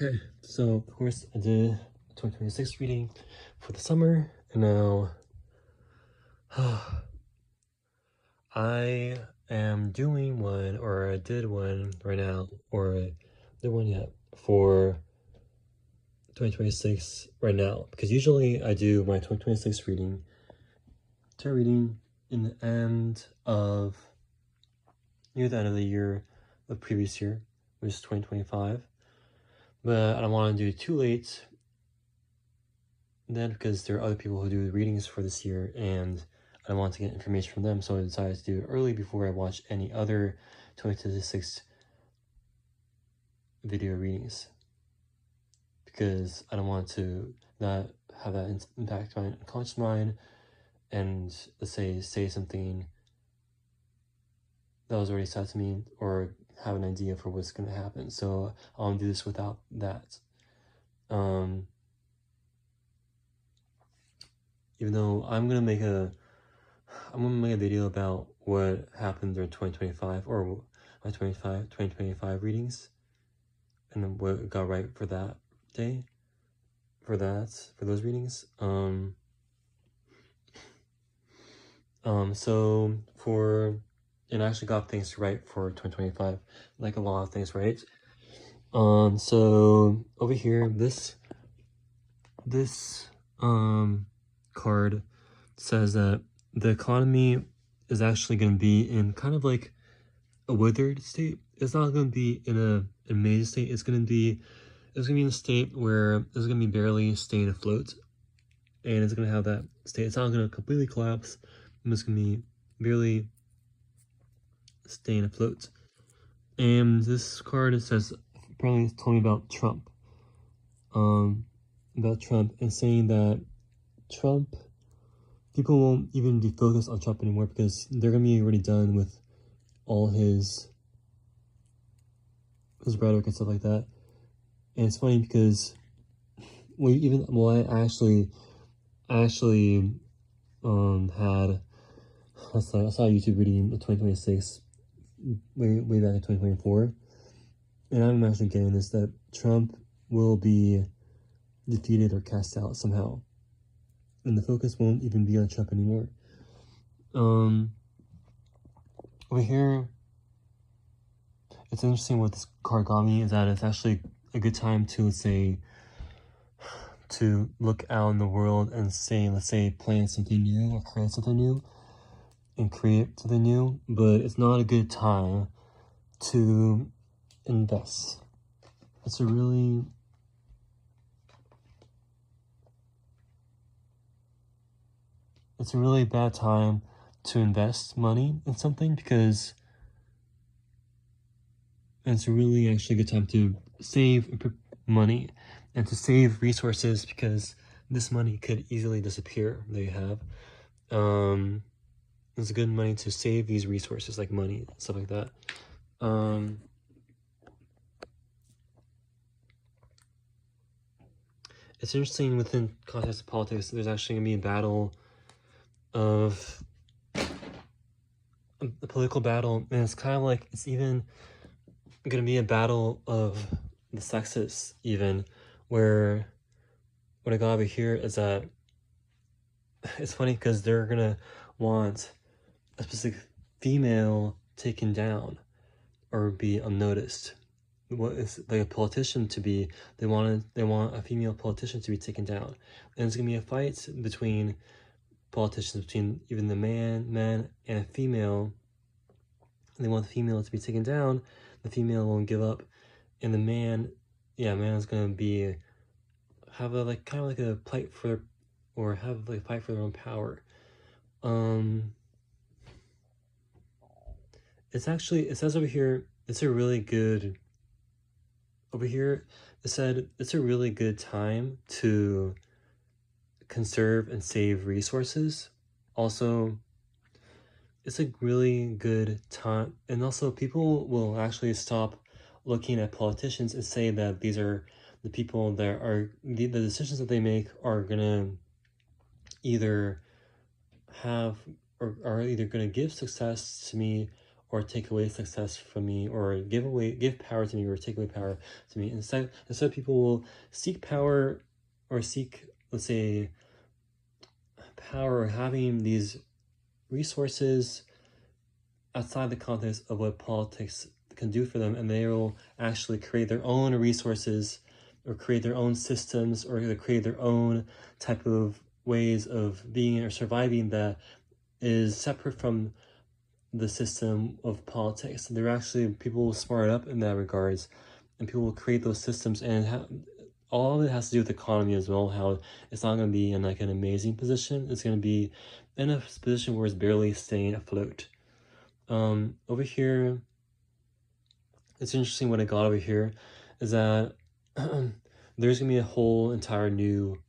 Okay, so of course I did 2026 reading for the summer, and now I am doing one, or I did one right now, or I did one yet for 2026 right now, because usually I do my 2026 reading, tarot reading, in the end of, near the end of the year, the previous year, which is 2025, but I don't want to do it too late then, because there are other people who do the readings for this year, and I want to get information from them, so I decided to do it early before I watch any other 2026 video readings, because I don't want to not have that impact my unconscious mind, and let's say something that was already said to me, or have an idea for what's going to happen. So I'll do this without that. Even though I'm gonna make a video about what happened during 2025, or my 2025 readings, and what got right for that day, for those readings. So and I actually got things right for 2025, like a lot of things right. So over here, this card says that the economy is actually going to be in kind of like a withered state. It's not going to be in a amazing state. It's going to be in a state where it's going to be barely staying afloat, and it's going to have that state. It's not going to completely collapse. It's going to be barely staying afloat. And this card, it says, apparently it's told me about Trump. And saying that Trump, people won't even be focused on Trump anymore, because they're gonna be already done with all his rhetoric and stuff like that. And it's funny because I actually had I saw a YouTube reading of 2026 way back in 2024, and I'm actually getting this, that Trump will be defeated or cast out somehow, and the focus won't even be on Trump anymore. Over here, it's interesting what this card got me, is that it's actually a good time to, let's say, to look out in the world and say, let's say, plan something new or create something new, but it's not a good time to invest. It's a really bad time to invest money in something, because it's a really actually good time to save money and to save resources, because this money could easily disappear that you have. It's a good money to save these resources, like money, stuff like that. It's interesting, within context of politics, there's actually gonna be a battle of a political battle, and it's kind of like, it's even gonna be a battle of the sexes, even, where what I got over here is that it's funny because they're gonna want a specific female taken down or be unnoticed. What is like a politician to be, they want a female politician to be taken down, and it's gonna be a fight between politicians, between even the man and a female. They want the female to be taken down, the female won't give up, and the man is gonna be have a like kind of like a fight for, or have like fight for their own power. It's actually, it says over here, it's a really good, over here it said it's a really good time to conserve and save resources. Also, it's a really good time, and also people will actually stop looking at politicians and say that these are the people that are the decisions that they make are gonna either have, or are either gonna give success to me, or take away success from me, or give power to me, or take away power to me. Instead people will seek power, or seek, let's say, power, or having these resources outside the context of what politics can do for them, and they will actually create their own resources, or create their own systems, or create their own type of ways of being or surviving that is separate from the system of politics. They're actually, people will smart up in that regards, and people will create those systems, and all of it has to do with the economy as well, how it's not going to be in like an amazing position. It's going to be in a position where it's barely staying afloat. Over here, it's interesting what I got over here is that there's gonna be a whole entire new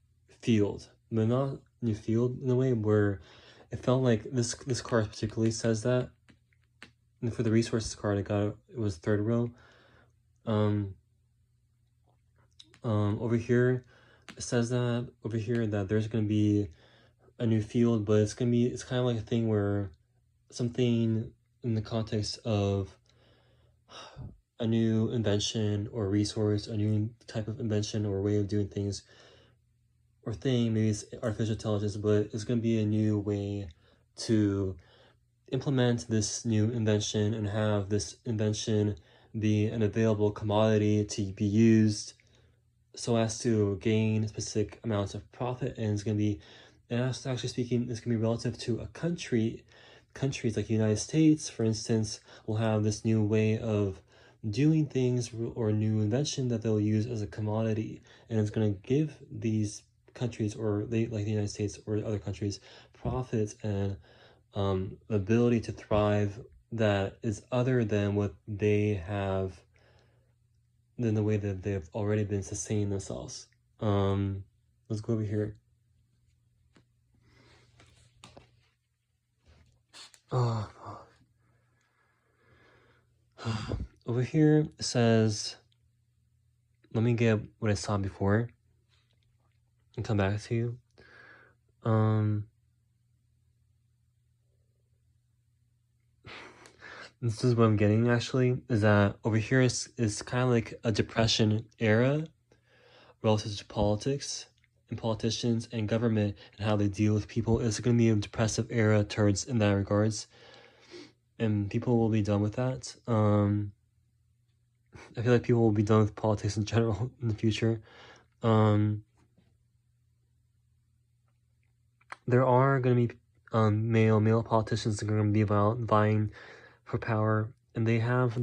field, but not new field in a way where it felt like this card particularly says that. And for the resources card I got, it was third row. Over here it says that over here that there's gonna be a new field, but it's kind of like a thing where something in the context of a new invention or resource, a new type of invention or way of doing things, or thing, maybe it's artificial intelligence, but it's going to be a new way to implement this new invention and have this invention be an available commodity to be used so as to gain specific amounts of profit. And it's going to be, and actually speaking, it's going to be relative to a countries like the United States, for instance, will have this new way of doing things or new invention that they'll use as a commodity, and it's going to give these countries, or like the United States or other countries, profits and ability to thrive that is other than what they have, than the way that they've already been sustaining themselves. Let's go over here. Over here it says, let me get what I saw before and come back to you. This is what I'm getting actually, is that over here is kind of like a depression era relative to politics and politicians and government and how they deal with people. It's going to be a depressive era towards in that regards, and people will be done with that. I feel like people will be done with politics in general in the future. There are going to be male politicians that are going to be vying for power, and they have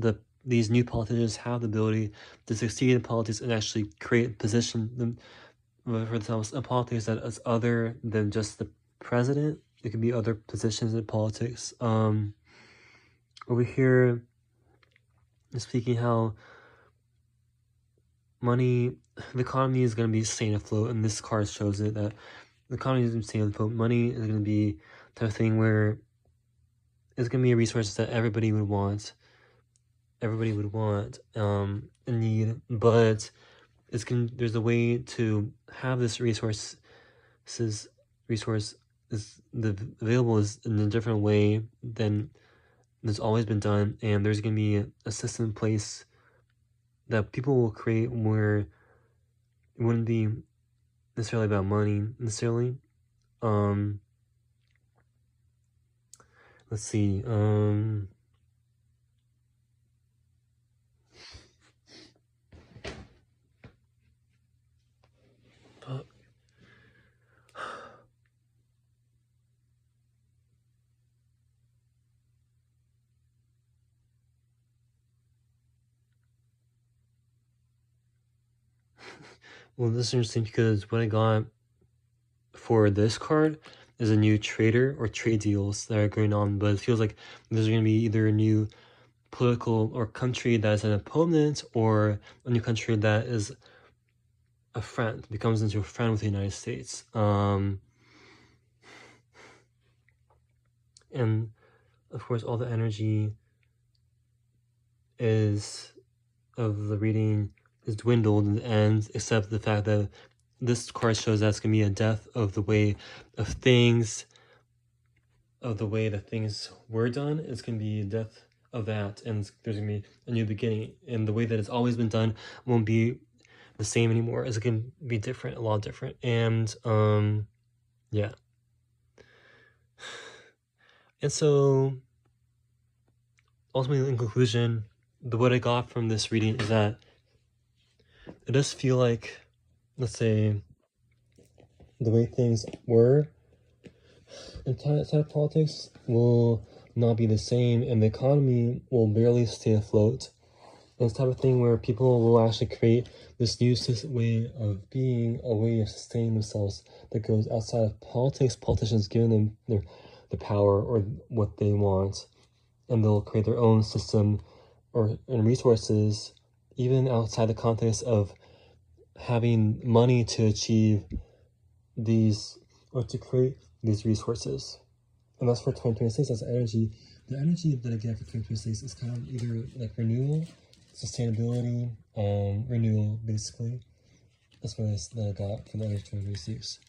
these new politicians have the ability to succeed in politics and actually create a position for themselves in politics that is other than just the president. It could be other positions in politics. Over here, speaking how money, the economy is going to be staying afloat, and this card shows it, that the economy is going to be staying afloat. Money is going to be the type of thing where it's going to be a resource that everybody would want, and need, but there's a way to have this resource is available is in a different way than that's always been done, and there's going to be a system in place that people will create where it wouldn't be necessarily about money necessarily. Let's see. Well, this is interesting because what I got for this card is a new trader or trade deals that are going on, but it feels like there's going to be either a new political or country that is an opponent, or a new country that is a friend, becomes into a friend with the United States. And of course, all the energy of the reading is dwindled and ends, except the fact that this card shows that it's going to be a death of the way that things were done. It's going to be a death of that, and there's gonna be a new beginning, and the way that it's always been done won't be the same anymore. It's gonna be different, a lot different. And yeah. And so ultimately, in conclusion, what I got from this reading is that it does feel like, let's say, the way things were inside of politics will not be the same, and the economy will barely stay afloat. And it's the type of thing where people will actually create this new way of being, a way of sustaining themselves that goes outside of politics, politicians giving them the power or what they want, and they'll create their own system and resources, even outside the context of having money to achieve these, or to create these resources. And that's for 2026, that's energy. The energy that I get for 2026 is kind of either like renewal, sustainability, renewal, basically. That's what I got for the energy 2026.